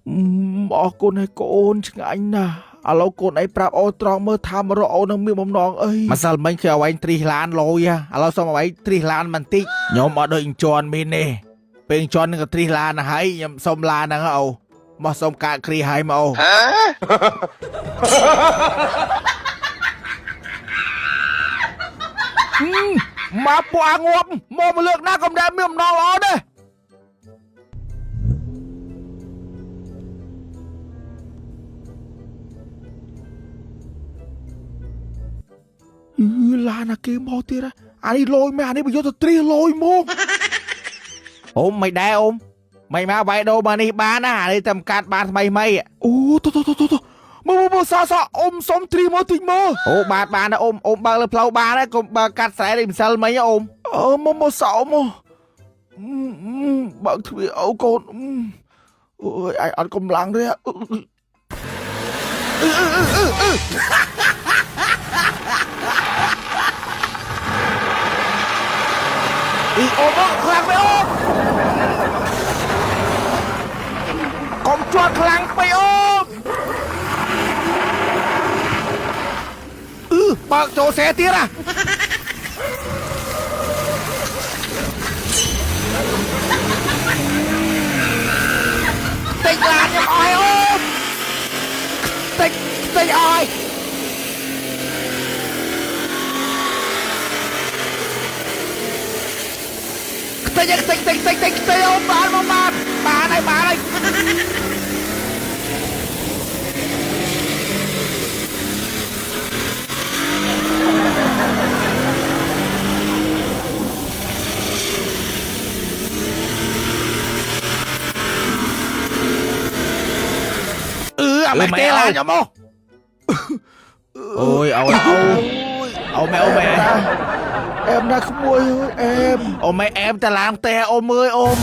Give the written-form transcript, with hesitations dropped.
អរគុណហើយកូនឆ្ងាញ់ណាស់ឥឡូវកូនឯងប្រាប់អូនត្រង់មើលថាមករកអូននឹងមានបំណងអីម្សិលមិញគឺអ្វីទ្រីសឡានលយឥឡូវសុំអ្វីទ្រីសឡានបន្តិចខ្ញុំអត់ដូចអញ្ជន់មីនទេពេលអញ្ជន់នឹងក៏ទ្រីសឡានហើយខ្ញុំសុំឡានហ្នឹងអូមកសុំកាកគ្រីហើយមកអូមកពួកអាងាប់មកលើកណាកុំដែលមានបំណងល្អទេឡានអាគេមកទៀតអានេះលយមែនអានេះបើយកទៅទ្រីសលយមកអូមិនដែរអូមិនមកវាយដូរមកនេះបានណាអានេះតែកាត់បានថ្មីអូទៅមើលសអ៊ំសុំទ្រីសមកតិចមកអូបានអ៊ំបើកលើផ្លូវបានហើយកុំបើកាត់ស្រែនេះម្សិលមិញអ៊ំមកសអ៊ំមកបើកទ្វារអូកូនអូយអាយអត់កម្លាំងទេអូមកខ្លាំងពេកអូកុំជាប់ខ្លាំងពេកអូបើកចូលសេទៀតតិចឡានខ្ញុំអស់អូតិចអស់តិចអូបានហើយអាមេទេឡានខ្ញុំមកអូយអូម៉ែអែមណាក្មួយអែមអូម៉ែអែមតាឡានទេអូមអើយអូម